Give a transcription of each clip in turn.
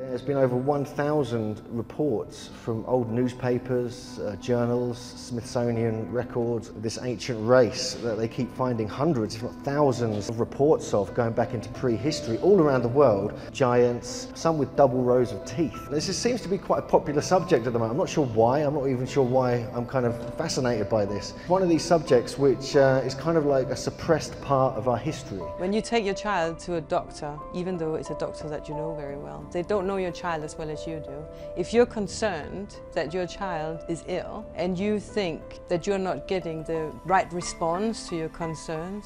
There's been over 1,000 reports from old newspapers, journals, Smithsonian records of this ancient race that they keep finding hundreds, if not thousands, of reports of going back into prehistory all around the world. Giants, some with double rows of teeth. This seems to be quite a popular subject at the moment. I'm not sure why. I'm not even sure why I'm kind of fascinated by this. One of these subjects which is kind of like a suppressed part of our history. When you take your child to a doctor, even though it's a doctor that you know very well, they don't know your child as well as you do. If you're concerned that your child is ill and you think that you're not getting the right response to your concerns,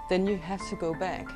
then you have to go back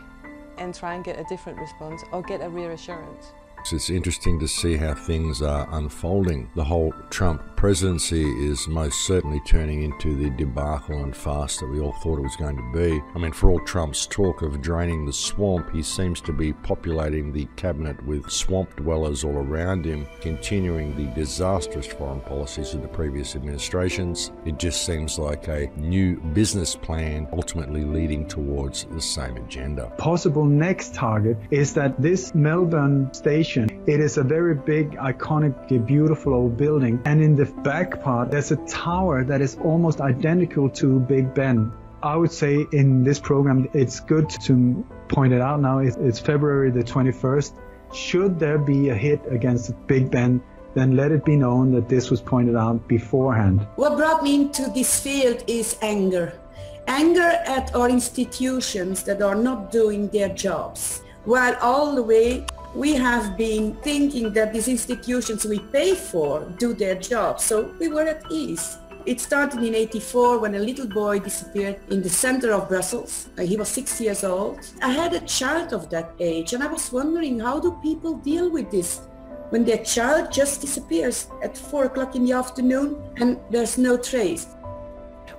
and try and get a different response or get a reassurance. It's interesting to see how things are unfolding. The whole Trump presidency is most certainly turning into the debacle and farce that we all thought it was going to be. I mean, for all Trump's talk of draining the swamp, he seems to be populating the cabinet with swamp dwellers all around him, continuing the disastrous foreign policies of the previous administrations. It just seems like a new business plan, ultimately leading towards the same agenda. Possible next target is that this Melbourne station, it is a very big, iconic, beautiful old building, and in the back part there's a tower that is almost identical to Big Ben. I would say in this program it's good to point it out now. It's February the 21st. Should there be a hit against Big Ben, then let it be known that this was pointed out beforehand. What brought me into this field is anger. Anger at our institutions that are not doing their jobs. While all the way we have been thinking that these institutions we pay for do their job, so we were at ease. It started in '84 when a little boy disappeared in the center of Brussels. He was 6 years old. I had a child of that age and I was wondering, how do people deal with this when their child just disappears at 4 o'clock in the afternoon and there's no trace?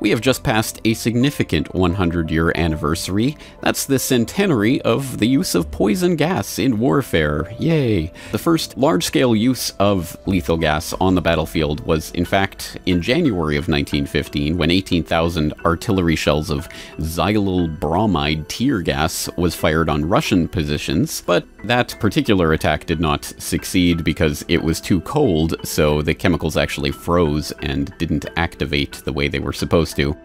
We have just passed a significant 100-year anniversary. That's the centenary of the use of poison gas in warfare. Yay! The first large-scale use of lethal gas on the battlefield was, in fact, in January of 1915, when 18,000 artillery shells of xylyl bromide tear gas was fired on Russian positions. But that particular attack did not succeed because it was too cold, so the chemicals actually froze and didn't activate the way they were supposed to.